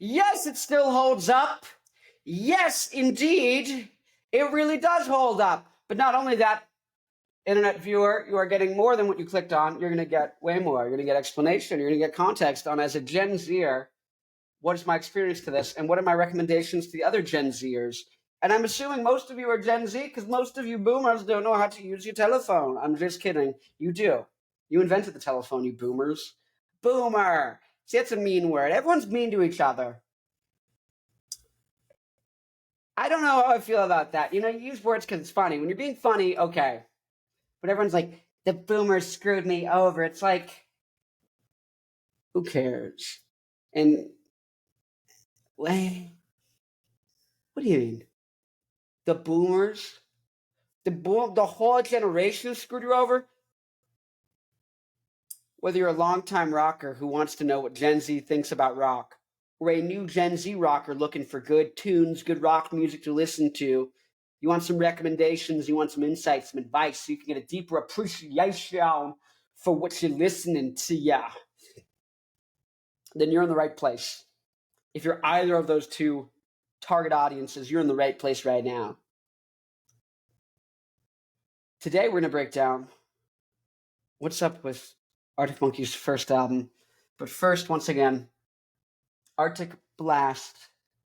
Yes, it still holds up. Yes, indeed. It really does hold up. But not only that, internet viewer, you are getting more than what you clicked on. You're going to get way more. You're going to get explanation. You're going to get context on, as a Gen Zer, what is my experience to this, and what are my recommendations to the other Gen Zers. And I'm assuming most of you are Gen Z because most of you boomers don't know how to use your telephone. I'm just kidding. You do. You invented the telephone, you boomers. Boomer. See, that's a mean word. Everyone's mean to each other. I don't know how I feel about that. You use words because it's funny. When you're being funny, okay. But everyone's like, the boomers screwed me over. It's like, who cares? And, what do you mean? The boomers? The whole generation screwed you over? Whether you're a longtime rocker who wants to know what Gen Z thinks about rock, or a new Gen Z rocker looking for good tunes, good rock music to listen to, you want some recommendations, you want some insights, some advice, so you can get a deeper appreciation for what you're listening to, then you're in the right place. If you're either of those two target audiences, you're in the right place right now. Today we're going to break down what's up with Arctic Monkeys' first album. But first, once again, Arctic blast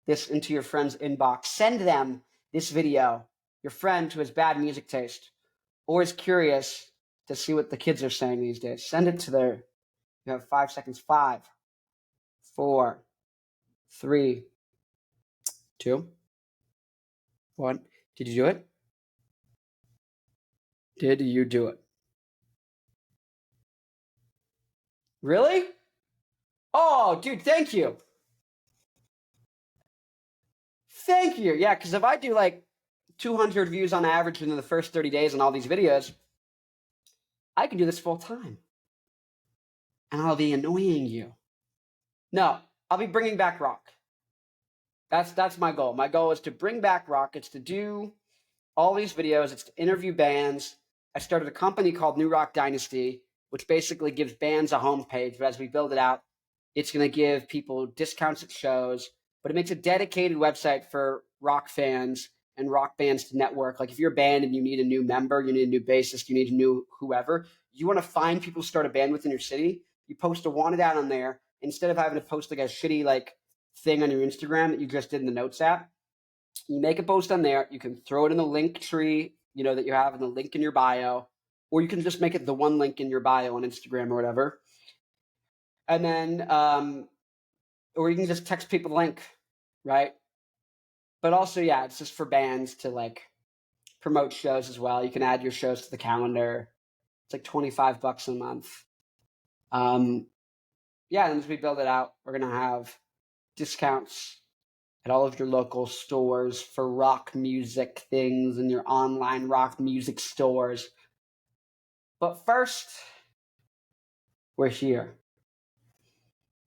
this into your friend's inbox. Send them this video, your friend who has bad music taste or is curious to see what the kids are saying these days. Send it to their, you have 5 seconds. 5, 4, 3, 2, 1. Did you do it? Did you do it? Really? Oh, dude, thank you. Thank you. Yeah, because if I do like 200 views on average in the first 30 days on all these videos, I can do this full time. And I'll be annoying you. No, I'll be bringing back rock. That's my goal. My goal is to bring back rock. It's to do all these videos. It's to interview bands. I started a company called New Rock Dynasty, which basically gives bands a homepage. But as we build it out, it's going to give people discounts at shows. But it makes a dedicated website for rock fans and rock bands to network. Like if you're a band and you need a new member, you need a new bassist, you need a new whoever, you want to find people to start a band within your city, you post a wanted ad on there instead of having to post like a shitty like thing on your Instagram that you just did in the Notes app. You make a post on there, you can throw it in the link tree, that you have in the link in your bio, or you can just make it the one link in your bio on Instagram or whatever. And then, or you can just text people the link, right? But also, yeah, it's just for bands to like promote shows as well. You can add your shows to the calendar. It's like $25 a month. Yeah, and as we build it out, we're going to have discounts at all of your local stores for rock music things and your online rock music stores. But first, we're here.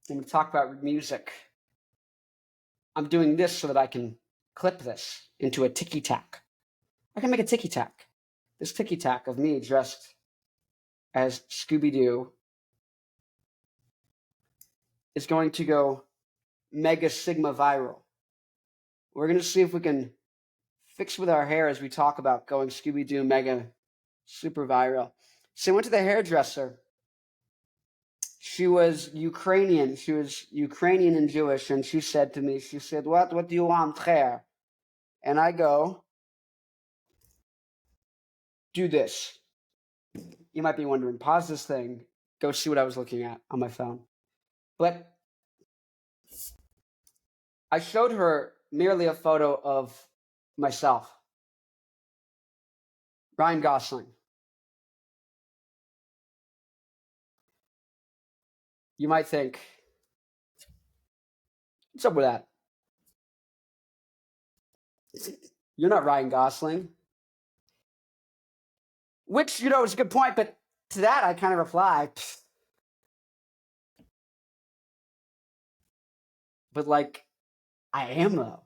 I'm going to talk about music. I'm doing this so that I can clip this into a ticky-tack. I can make a ticky-tack. This ticky-tack of me dressed as Scooby-Doo is going to go mega sigma viral. We're going to see if we can fix with our hair as we talk about going Scooby-Doo mega super viral. So I went to the hairdresser. She was Ukrainian. She was Ukrainian and Jewish, and she said to me, she said, what do you want hair? And I go, do this. You might be wondering, pause this thing, go see what I was looking at on my phone. But I showed her merely a photo of myself, Ryan Gosling. You might think, what's up with that? You're not Ryan Gosling. Which, is a good point, but to that I kind of reply, but like, I am though.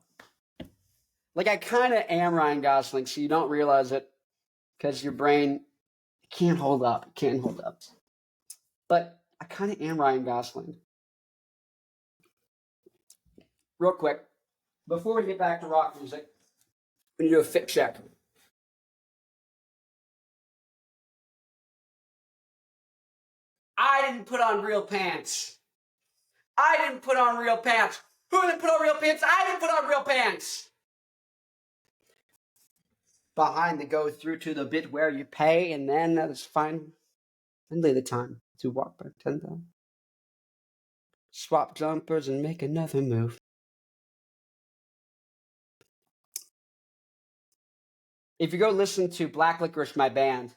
Like, I kind of am Ryan Gosling, so you don't realize it because your brain can't hold up. It can't hold up. But I kind of am Ryan Gosling. real quick, before we get back to rock music, we need to do a fit check. I didn't put on real pants. I didn't put on real pants. Who didn't put on real pants? I didn't put on real pants. Behind the go through to the bit where you pay, and then that is fine. And lay the time to walk back 10,000. Swap jumpers and make another move. If you go listen to Black Licorice, my band,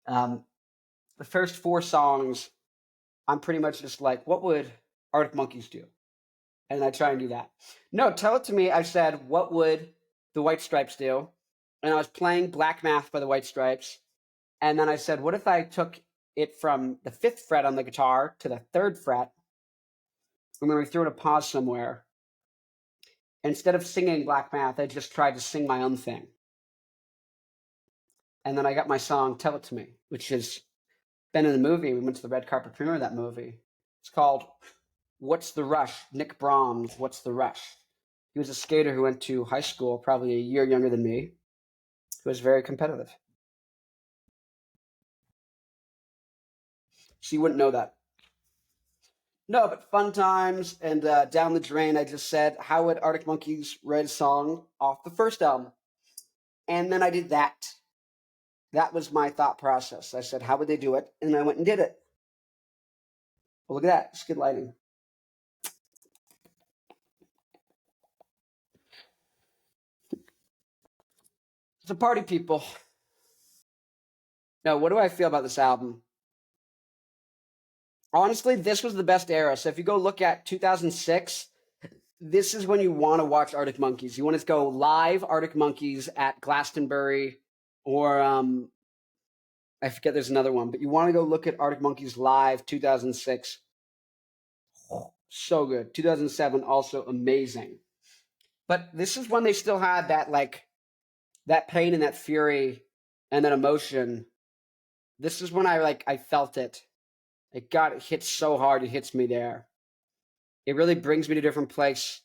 the first 4 songs, I'm pretty much just like, what would Arctic Monkeys do? And I try and do that. No, Tell It To Me, I said, what would the White Stripes do? And I was playing Black Math by the White Stripes. And then I said, what if I took it from the 5th fret on the guitar to the 3rd fret, and then we threw in a pause somewhere. Instead of singing Black Math, I just tried to sing my own thing. And then I got my song, Tell It To Me, which has been in the movie. We went to the red carpet premiere of that movie. It's called What's the Rush? Nick Brahms, What's the Rush? He was a skater who went to high school, probably a year younger than me, who was very competitive. So you wouldn't know that. No, but fun times and down the drain, I just said, how would Arctic Monkeys write a song off the first album? And then I did that. That was my thought process. I said, how would they do it? And I went and did it. Well, look at that. It's good lighting. It's a party, people. Now, what do I feel about this album? Honestly, this was the best era. So if you go look at 2006, this is when you want to watch Arctic Monkeys. You want to go live Arctic Monkeys at Glastonbury, or I forget there's another one, but you want to go look at Arctic Monkeys live 2006. So good. 2007, also amazing. But this is when they still had that, like, that pain and that fury and that emotion. This is when I felt it. It hits so hard, it hits me there. It really brings me to a different place.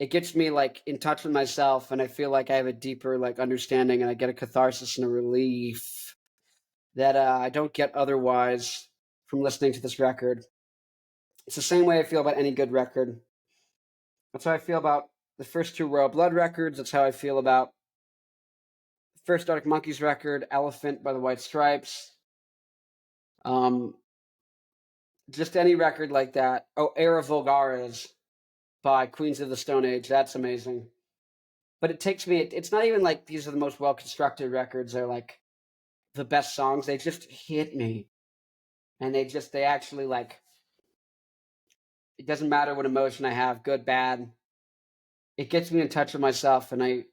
It gets me like in touch with myself, and I feel like I have a deeper like understanding, and I get a catharsis and a relief that I don't get otherwise from listening to this record. It's the same way I feel about any good record. That's how I feel about the first 2 Royal Blood records. That's how I feel about the first Arctic Monkeys record, Elephant by the White Stripes. Just any record like that. Oh, Era Vulgaris by Queens of the Stone Age. That's amazing. But it takes me, it's not even like these are the most well-constructed records. They're like the best songs. They just hit me. And they actually like, it doesn't matter what emotion I have, good, bad. It gets me in touch with myself, and I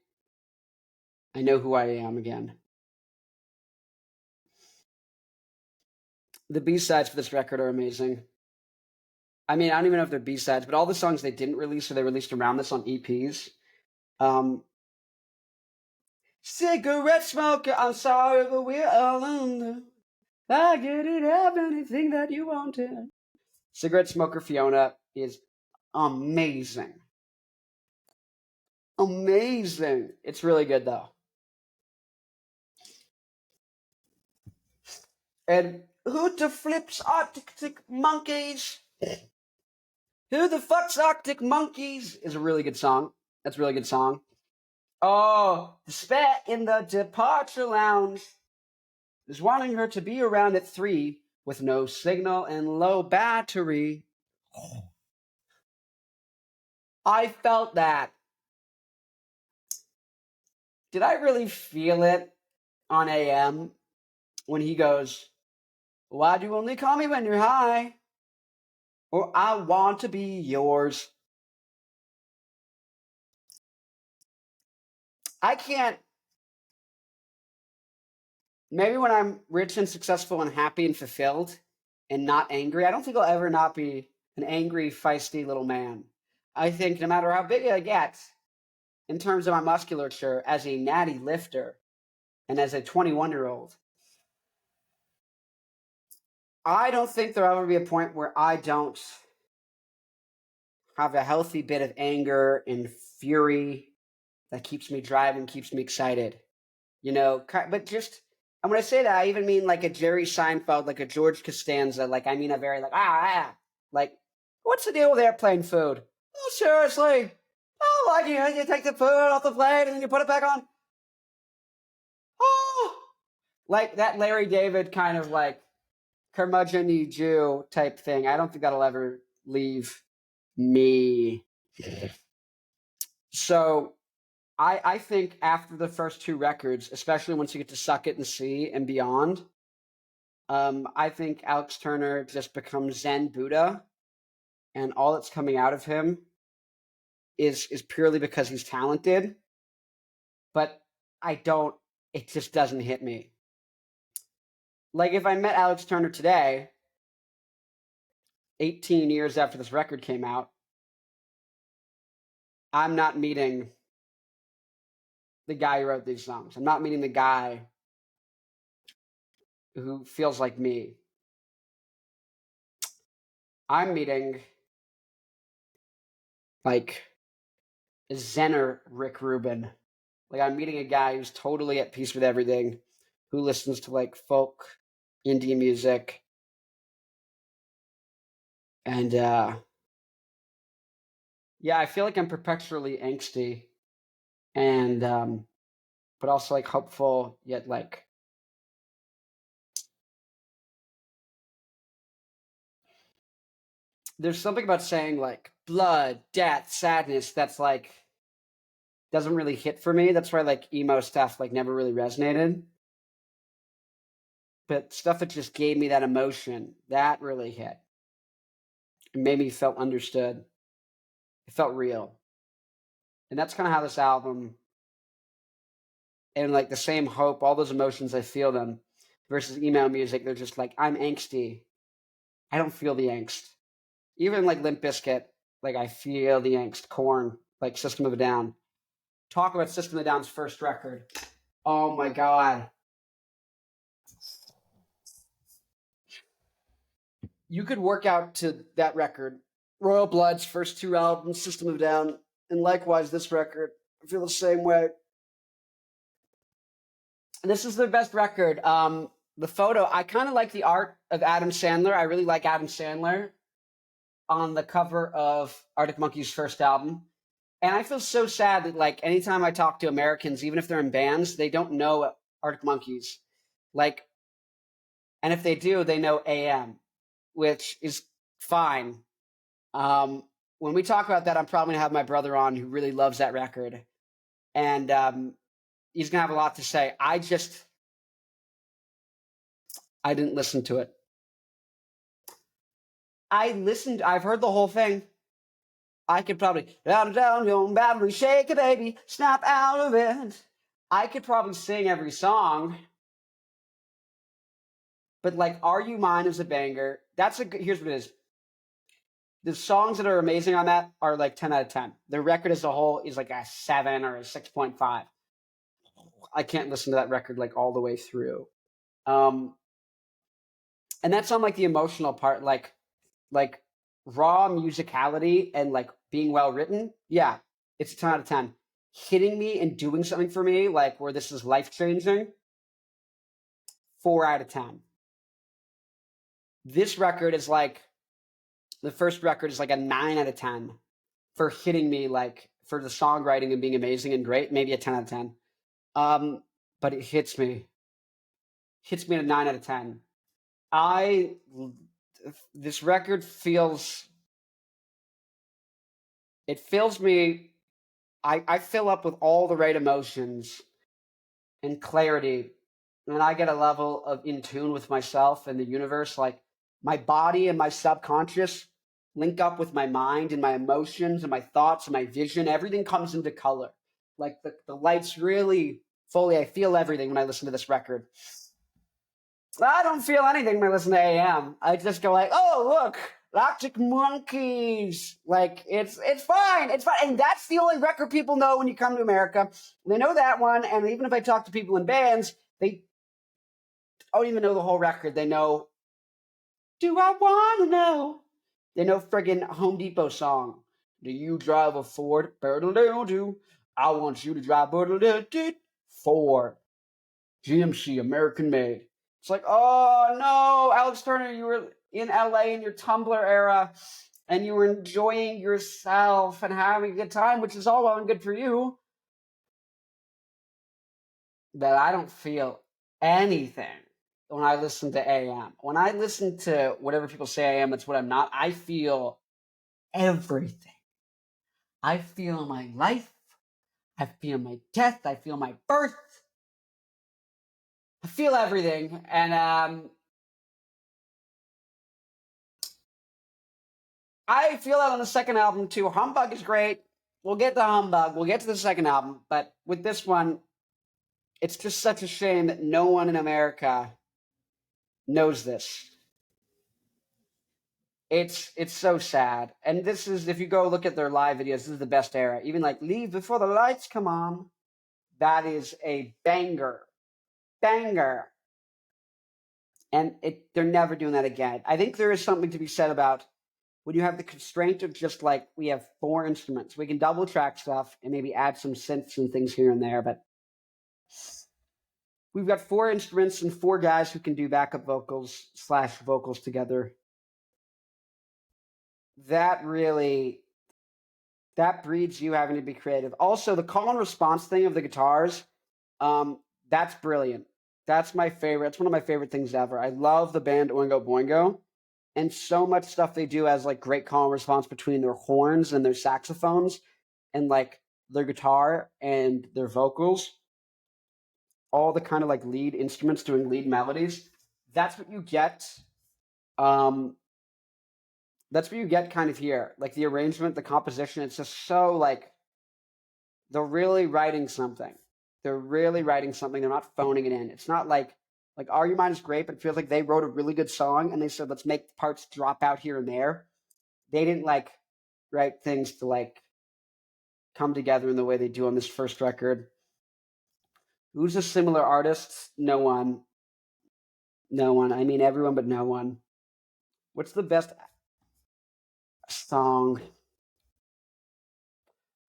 know who I am again. The B-sides for this record are amazing. I mean, I don't even know if they're B-sides, but all the songs they didn't release or they released around this on EPs. Cigarette smoker, I'm sorry, but we're all under. I didn't have anything that you wanted. Cigarette smoker Fiona is amazing. Amazing. It's really good, though. And who the flips Arctic Monkeys? Who the fuck's Arctic Monkeys is a really good song. That's a really good song. Oh, despair in the departure lounge is wanting her to be around at 3 with no signal and low battery. I felt that. Did I really feel it on AM when he goes, why'd you only call me when you're high? Or I want to be yours. I can't. Maybe when I'm rich and successful and happy and fulfilled and not angry, I don't think I'll ever not be an angry, feisty little man. I think no matter how big I get, in terms of my musculature, as a natty lifter and as a 21-year-old, I don't think there'll ever be a point where I don't have a healthy bit of anger and fury that keeps me driving, keeps me excited. But just, and when I say that, I even mean like a Jerry Seinfeld, like a George Costanza. Like, I mean a very like, what's the deal with airplane food? Oh, seriously? Oh, like you take the food off the plate and then you put it back on? Oh, like that Larry David kind of like curmudgeon Jew type thing. I don't think that'll ever leave me. So I think after the first two records, especially once you get to Suck It and See and beyond, I think Alex Turner just becomes Zen Buddha, and all that's coming out of him is purely because he's talented. But it just doesn't hit me. Like if I met Alex Turner today, 18 years after this record came out, I'm not meeting the guy who wrote these songs. I'm not meeting the guy who feels like me. I'm meeting like a Zenner Rick Rubin. Like I'm meeting a guy who's totally at peace with everything, who listens to like folk, indie music, and yeah, I feel like I'm perpetually angsty, and but also like hopeful, yet like there's something about saying like blood, death, sadness that's like doesn't really hit for me. That's why like emo stuff like never really resonated. But stuff that just gave me that emotion, that really hit. It made me feel understood. It felt real. And that's kind of how this album, and like the same hope, all those emotions, I feel them, versus emo music, they're just like, I'm angsty. I don't feel the angst. Even like Limp Bizkit, like I feel the angst. Korn, like System of a Down. Talk about System of a Down's first record. Oh my God. You could work out to that record. Royal Blood's first two albums, System of a Down, and likewise this record. I feel the same way. And this is their best record. The photo, I kind of like the art of Adam Sandler. I really like Adam Sandler on the cover of Arctic Monkeys' first album. And I feel so sad that, like, anytime I talk to Americans, even if they're in bands, they don't know Arctic Monkeys. Like, and if they do, they know AM, which is fine. When we talk about that, I'm probably going to have my brother on who really loves that record. And he's going to have a lot to say. I didn't listen to it. I've heard the whole thing. I could probably, down, down, your battery, shake it, baby, snap out of it. I could probably sing every song. But like, Are You Mine is a banger. Here's what it is. The songs that are amazing on that are like 10 out of 10. The record as a whole is like a 7 or a 6.5. I can't listen to that record like all the way through. And that's on like the emotional part, like raw musicality and like being well written. Yeah, it's a 10 out of 10. Hitting me and doing something for me, like where this is life changing, 4 out of 10. This record is like, the first record is like a 9 out of 10 for hitting me, like for the songwriting and being amazing and great, maybe a 10 out of 10. But it hits me at a 9 out of 10. This record fills me. I fill up with all the right emotions and clarity, and I get a level of in tune with myself and the universe. Like my body and my subconscious link up with my mind and my emotions and my thoughts and my vision. Everything comes into color. Like the lights really fully. I feel everything when I listen to this record. I don't feel anything when I listen to AM. I just go like, oh, look, Arctic Monkeys. Like, it's fine. It's fine. And that's the only record people know when you come to America. They know that one. And even if I talk to people in bands, they don't even know the whole record. They know, do I want to know? They know friggin' Home Depot song. Do you drive a Ford? Do. I want you to drive Ford. GMC, American made. It's like, oh no, Alex Turner, you were in LA in your Tumblr era and you were enjoying yourself and having a good time, which is all well and good for you. But I don't feel anything when I listen to AM. When I listen to whatever people say I am, that's what I'm not. I feel everything. I feel my life. I feel my death. I feel my birth. I feel everything. And I feel that on the second album too. Humbug is great. We'll get to Humbug. We'll get to the second album. But with this one, it's just such a shame that no one in America knows this. It's so sad. And this is, if you go look at their live videos, this is the best era. Even like Leave Before the Lights Come On. That is a banger. Banger. And they're never doing that again. I think there is something to be said about when you have the constraint of just like, we have 4 instruments. We can double track stuff and maybe add some synths and things here and there, but we've got 4 instruments and 4 guys who can do backup vocals / vocals together. That breeds you having to be creative. Also, the call and response thing of the guitars, that's brilliant. That's my favorite. It's one of my favorite things ever. I love the band Oingo Boingo, and so much stuff they do has like great call and response between their horns and their saxophones and like their guitar and their vocals. All the kind of like lead instruments doing lead melodies. That's what you get. That's what you get kind of here. Like the arrangement, the composition, it's just so like they're really writing something. They're really writing something. They're not phoning it in. It's not like Are You Mine is great, but it feels like they wrote a really good song and they said, let's make parts drop out here and there. They didn't like write things to like come together in the way they do on this first record. Who's a similar artist? No one. No one. I mean, everyone, but no one. What's the best song?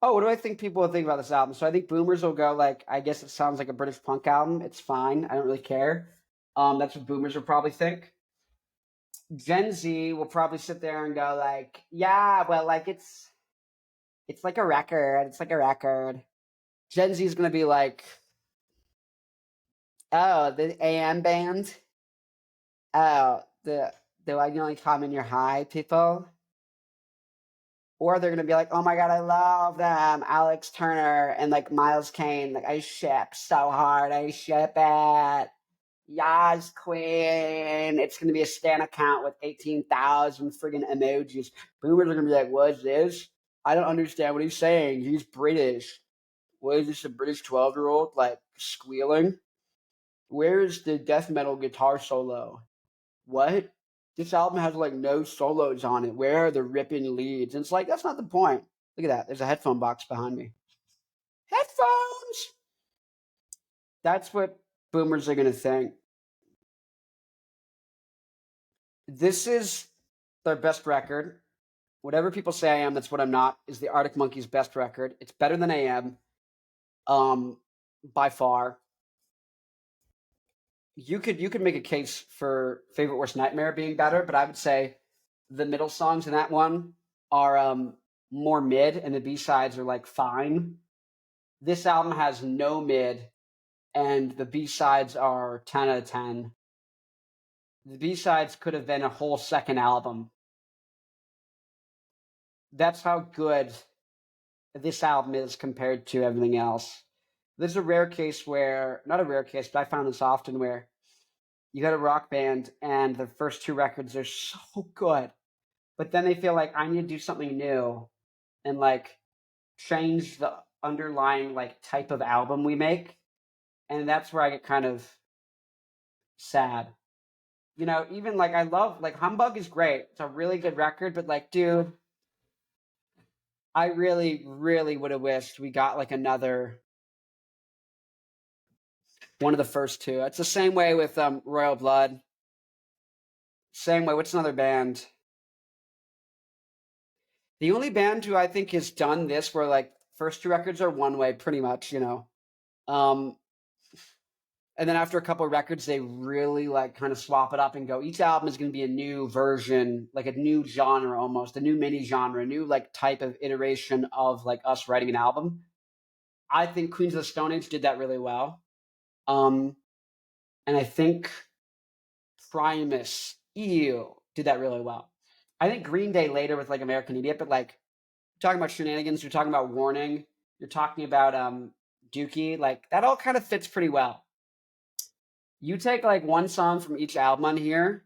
Oh, what do I think people will think about this album? So I think boomers will go like, I guess it sounds like a British punk album. It's fine. I don't really care. That's what boomers will probably think. Gen Z will probably sit there and go like, yeah, well, like it's like a record. It's like a record. Gen Z is going to be like, oh, the AM band. Oh, the like you only come in your high people. Or they're gonna be like, oh my god, I love them, Alex Turner and like Miles Kane. Like I ship so hard, I ship it. Yas Queen. It's gonna be a Stan account with 18,000 friggin' emojis. Boomers are gonna be like, what's this? I don't understand what he's saying. He's British. What is this, a British 12-year-old like squealing? Where is the death metal guitar solo? What? This album has like no solos on it. Where are the ripping leads? And it's like, that's not the point. Look at that. There's a headphone box behind me. Headphones! That's what boomers are going to think. This is their best record. Whatever people say I am, that's what I'm not, is the Arctic Monkeys' best record. It's better than AM, by far. You could make a case for Favorite Worst Nightmare being better, but I would say the middle songs in that one are more mid, and the B-sides are like fine. This album has no mid, and the B-sides are 10 out of 10. The B-sides could have been a whole second album. That's how good this album is compared to everything else. There's a rare case where, not a rare case, but I found this often where you got a rock band and the first 2 records are so good, but then they feel like I need to do something new and like change the underlying like type of album we make. And that's where I get kind of sad. You know, even like I love like Humbug is great. It's a really good record, but like, dude, I really, really would have wished we got like another one of the first 2. It's the same way with Royal Blood. Same way. What's another band? The only band who I think has done this, where like first two records are one way, pretty much, you know, um, and then after a couple of records, they really like kind of swap it up and go. Each album is going to be a new version, like a new genre almost, a new mini genre, a new like type of iteration of like us writing an album. I think Queens of the Stone Age did that really well. And I think Primus, did that really well. I think Green Day later with like American Idiot, but like you're talking about Shenanigans, you're talking about Warning, you're talking about Dookie, like that all kind of fits pretty well. You take like one song from each album on here,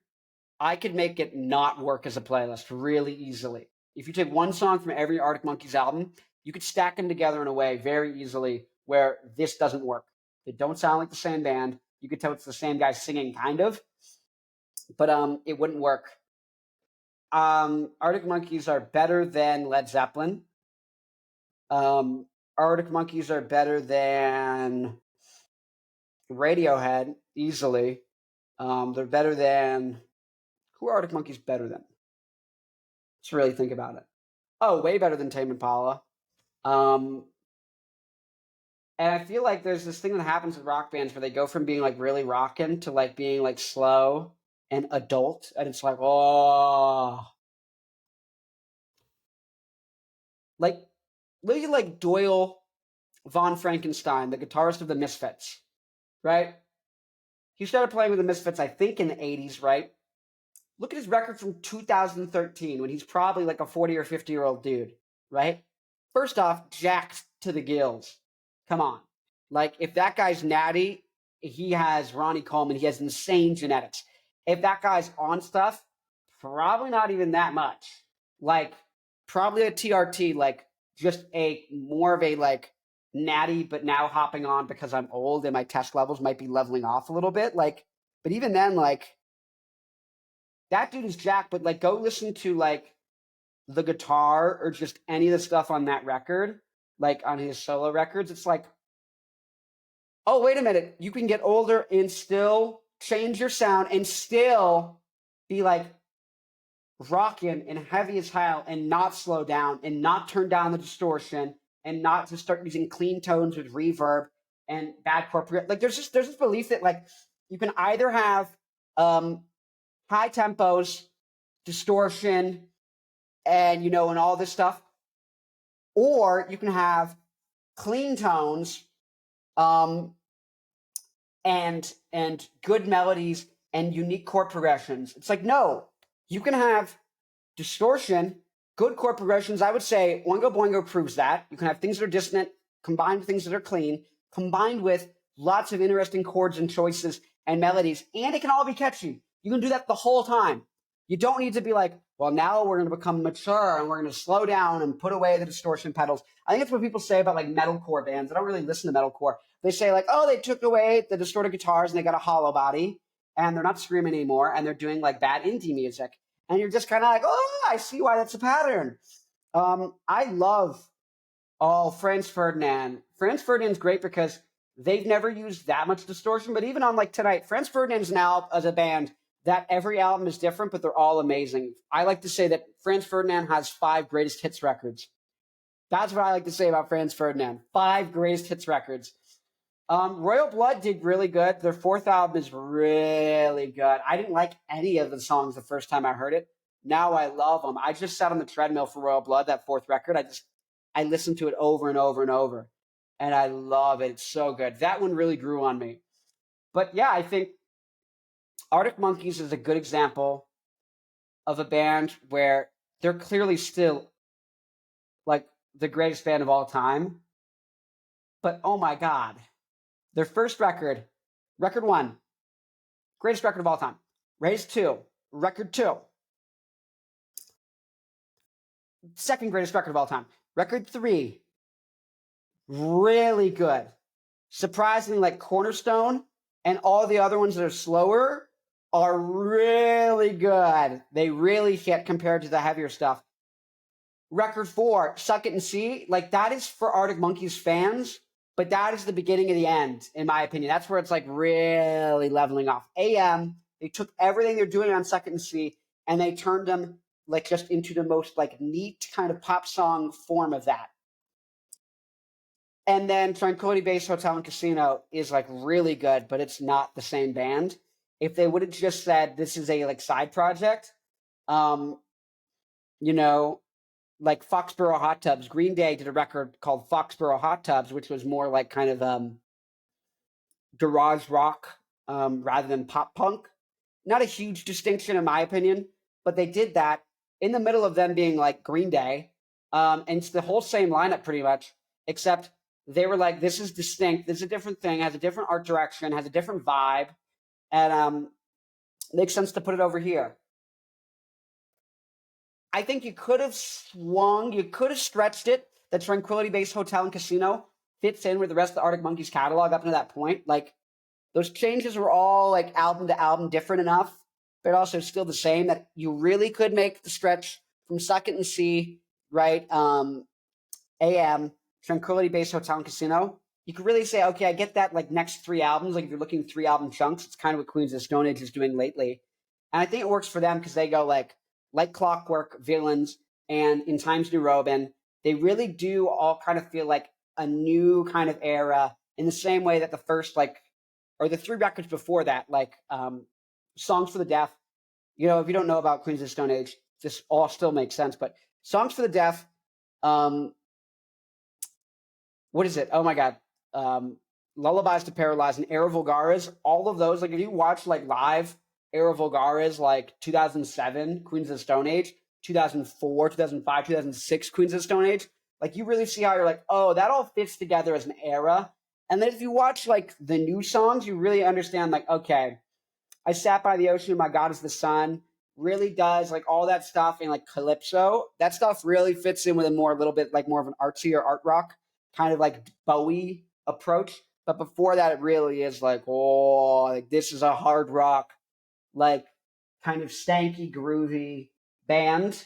I could make it not work as a playlist really easily. If you take one song from every Arctic Monkeys album, you could stack them together in a way very easily where this doesn't work. They don't sound like the same band. You could tell it's the same guy singing, kind of, but it wouldn't work. Arctic Monkeys are better than Led Zeppelin. Arctic Monkeys are better than Radiohead, easily. They're better than... Who are Arctic Monkeys better than? Let's really think about it. Oh, way better than Tame Impala. And I feel like there's this thing that happens with rock bands where they go from being like really rockin' to like being like slow and adult, and it's like, oh, like look at like Doyle von Frankenstein, the guitarist of the Misfits, right? He started playing with the Misfits, I think, in the 80s, right? Look at his record from 2013 when he's probably like a 40 or 50-year-old dude, right? First off, jacked to the gills. Come on. Like, if that guy's natty, he has Ronnie Coleman. He has insane genetics. If that guy's on stuff, probably not even that much. Like, probably a TRT, like, just a more of a, like, natty, but now hopping on because I'm old and my test levels might be leveling off a little bit. Like, but even then, like, that dude is jacked, but, like, go listen to, like, the guitar or just any of the stuff on that record, like, on his solo records. It's like, oh, wait a minute. You can get older and still change your sound and still be, like, rocking and heavy as hell and not slow down and not turn down the distortion and not just start using clean tones with reverb and bad corporate. Like, there's this belief that, like, you can either have high tempos, distortion, and, you know, and all this stuff, or you can have clean tones, and good melodies and unique chord progressions. It's like, no, you can have distortion, good chord progressions. I would say Oingo Boingo proves that. You can have things that are dissonant combined with things that are clean, combined with lots of interesting chords and choices and melodies, and it can all be catchy. You can do that the whole time. You don't need to be like, well, now we're going to become mature and we're going to slow down and put away the distortion pedals. I think that's what people say about like metalcore bands. I don't really listen to metalcore. They say like, oh, they took away the distorted guitars and they got a hollow body and they're not screaming anymore and they're doing like bad indie music. And you're just kind of like, oh, I see why that's a pattern. I love Franz Ferdinand. Franz Ferdinand's great because they've never used that much distortion. But even on like Tonight, Franz Ferdinand's now as a band that every album is different, but they're all amazing. I like to say that Franz Ferdinand has 5 greatest hits records. That's what I like to say about Franz Ferdinand. 5 greatest hits records. Royal Blood did really good. Their 4th album is really good. I didn't like any of the songs the first time I heard it. Now I love them. I just sat on the treadmill for Royal Blood, that 4th record. I listened to it over and over and over. And I love it. It's so good. That one really grew on me. But yeah, I think Arctic Monkeys is a good example of a band where they're clearly still like the greatest band of all time. But oh my God, their first record, record 1, greatest record of all time. Raise 2, record 2. Second greatest record of all time. Record 3, really good. Surprisingly, like Cornerstone and all the other ones that are slower are really good. They really hit compared to the heavier stuff. Record 4, Suck It and See, like that is for Arctic Monkeys fans, but that is the beginning of the end, in my opinion. That's where it's like really leveling off. AM, they took everything they're doing on Suck It and See and they turned them like just into the most like neat kind of pop song form of that. And then Tranquility Base Hotel and Casino is like really good, but it's not the same band. If they would have just said this is a like side project, um, you know, like Foxborough Hot Tubs. Green Day did a record called Foxborough Hot Tubs, which was more like kind of garage rock rather than pop punk. Not a huge distinction in my opinion, but they did that in the middle of them being like Green Day. And it's the whole same lineup pretty much, except they were like, this is distinct, this is a different thing, has a different art direction, has a different vibe, and makes sense to put it over here. I think you could have stretched it that Tranquility Base Hotel and Casino fits in with the rest of the Arctic Monkeys catalog up to that point. Like, those changes were all like album to album different enough, but also still the same that you really could make the stretch from Second and C, right? AM, Tranquility Base Hotel and Casino. You could really say, okay, I get that like next 3 albums, like if you're looking at 3 album chunks, it's kind of what Queens of the Stone Age is doing lately. And I think it works for them because they go like Clockwork, Villains, and In Times New Roman. They really do all kind of feel like a new kind of era in the same way that the first like, or the 3 records before that, like Songs for the Deaf. You know, if you don't know about Queens of the Stone Age, this all still makes sense. But Songs for the Deaf, what is it? Oh my God. Lullabies to Paralyze and Era Vulgaris, all of those, like if you watch like live Era Vulgaris, like 2007 Queens of the Stone Age, 2004, 2005, 2006 Queens of the Stone Age, like you really see how you're like, oh, that all fits together as an era. And then if you watch like the new songs, you really understand like, okay, I Sat by the Ocean, My God is the Sun, really does like all that stuff in like Calypso. That stuff really fits in with a little bit like more of an artsy or art rock kind of like Bowie approach. But before that, it really is like, oh, like this is a hard rock, like kind of stanky, groovy band.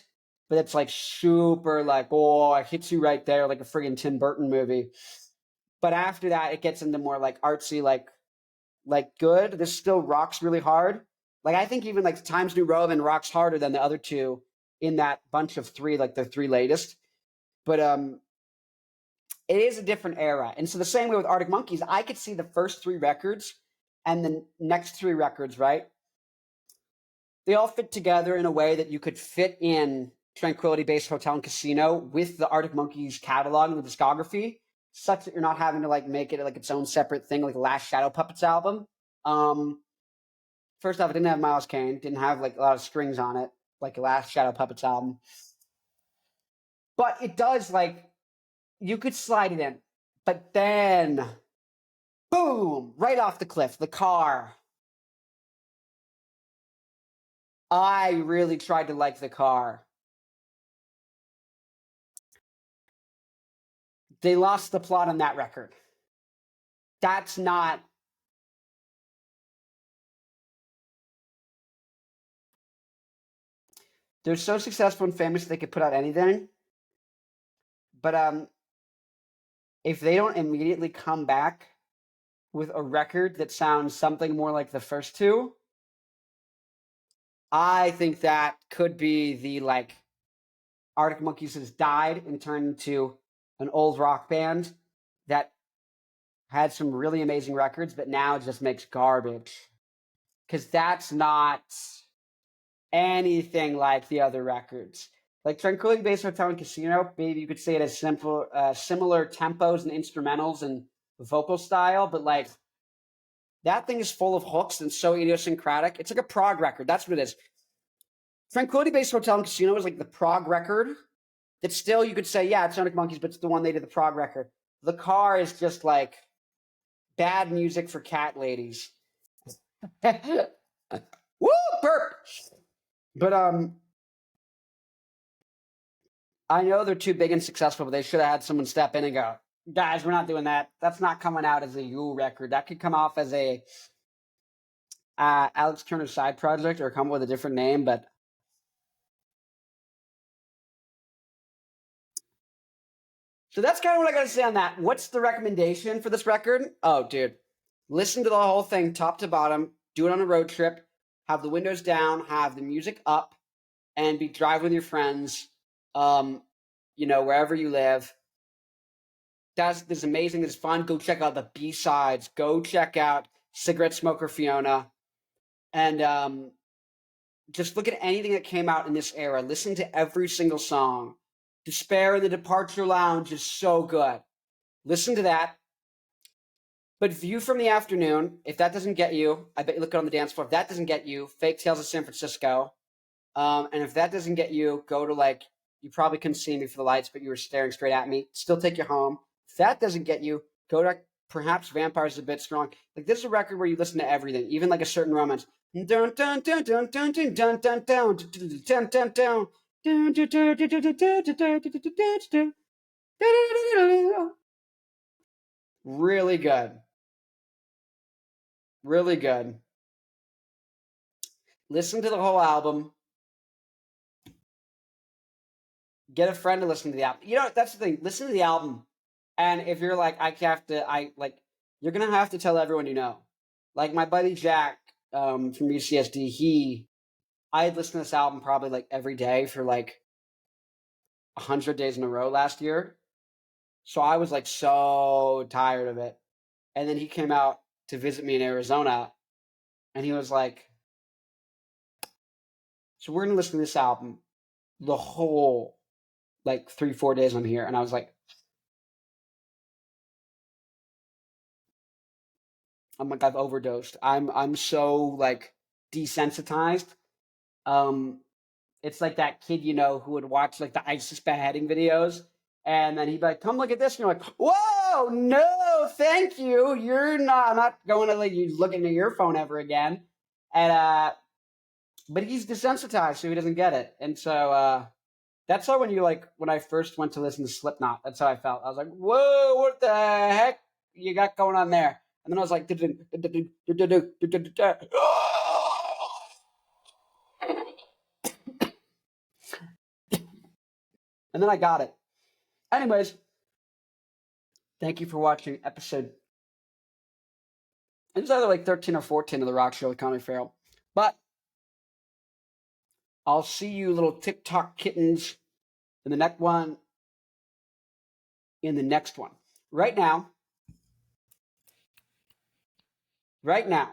But it's like super like, oh, it hits you right there like a friggin' Tim Burton movie. But after that, it gets into more like artsy, like good. This still rocks really hard. Like I think even like Times New Roman rocks harder than the other 2 in that bunch of 3, like the 3 latest. But it is a different era. And so the same way with Arctic Monkeys, I could see the first 3 records and the next 3 records, right? They all fit together in a way that you could fit in Tranquility Base Hotel and Casino with the Arctic Monkeys catalog and the discography, such that you're not having to like make it like its own separate thing, like the last Shadow Puppets album. First off, it didn't have Miles Kane, didn't have like a lot of strings on it, like the last Shadow Puppets album. But it does like, you could slide it in, but then boom, right off the cliff, The Car. I really tried to like The Car. They lost the plot on that record. That's not. They're so successful and famous they could put out anything. But if they don't immediately come back with a record that sounds something more like the first 2, I think that could be the like Arctic Monkeys has died and turned into an old rock band that had some really amazing records, but now just makes garbage. Because that's not anything like the other records. Like Tranquility Base Hotel and Casino, maybe you could say it has similar tempos and instrumentals and vocal style, but like that thing is full of hooks and so idiosyncratic. It's like a prog record. That's what it is. Tranquility Base Hotel and Casino is like the prog record that still you could say, yeah, it's Arctic Monkeys, but it's the one they did the prog record. The Car is just like bad music for cat ladies. Woo, burp! But I know they're too big and successful, but they should have had someone step in and go, guys, we're not doing that. That's not coming out as a U record. That could come off as a Alex Turner side project or come with a different name, but so that's kind of what I got to say on that. What's the recommendation for this record? Oh, dude, listen to the whole thing top to bottom, do it on a road trip, have the windows down, have the music up, and be driving with your friends, wherever you live. This is amazing. It's fun. Go check out the B-sides. Go check out Cigarette Smoker Fiona. And just look at anything that came out in this era. Listen to every single song. Despair in the Departure Lounge is so good. Listen to that. But View from the Afternoon, if that doesn't get you, I bet you look on the dance floor. If that doesn't get you, Fake Tales of San Francisco. And if that doesn't get you, go to you probably couldn't see me for the lights, but you were staring straight at me. Still Take You Home. If that doesn't get you, go to perhaps Vampires a Bit Strong. This is a record where you listen to everything, even a certain romance. Dun dun dun dun dun dun dun dun dun dun dun dun. Really good. Really good. Listen to the whole album. Get a friend to listen to the album. That's the thing. Listen to the album. And if you're like, you're going to have to tell everyone you know. My buddy Jack from UCSD, I had listened to this album probably every day for 100 days in a row last year. So I was so tired of it. And then he came out to visit me in Arizona. And he was like, so we're going to listen to this album the whole 3-4 days I'm here. And I was like, I've overdosed. I'm so desensitized. It's like that kid, who would watch the ISIS beheading videos, and then he'd be like, come look at this, and you're like, whoa, no, thank you. I'm not going to you looking at your phone ever again. And but he's desensitized, so he doesn't get it. And so that's how when I first went to listen to Slipknot, that's how I felt. I was like, whoa, what the heck you got going on there? And then I was like, and then I got it. Anyways, thank you for watching episode. It's either 13 or 14 of the Rock Show with Connie Farrell. But I'll see you little TikTok kittens in the next one. Right now,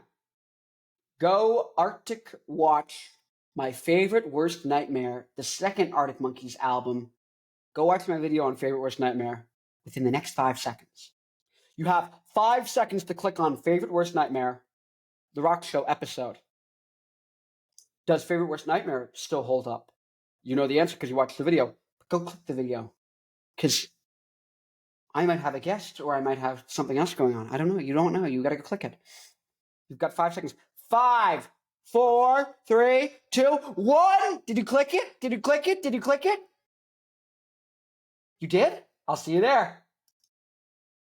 go Arctic watch my favorite worst nightmare, the second Arctic Monkeys album. Go watch my video on favorite worst nightmare within the next 5 seconds. You have 5 seconds to click on favorite worst nightmare, the Rock Show episode. Does favorite worst nightmare still hold up? You know the answer because you watched the video. But go click the video because I might have a guest or I might have something else going on. I don't know. You don't know. You got to go click it. You've got 5 seconds. 5, 4, 3, 2, 1. Did you click it? Did you click it? Did you click it? You did? I'll see you there.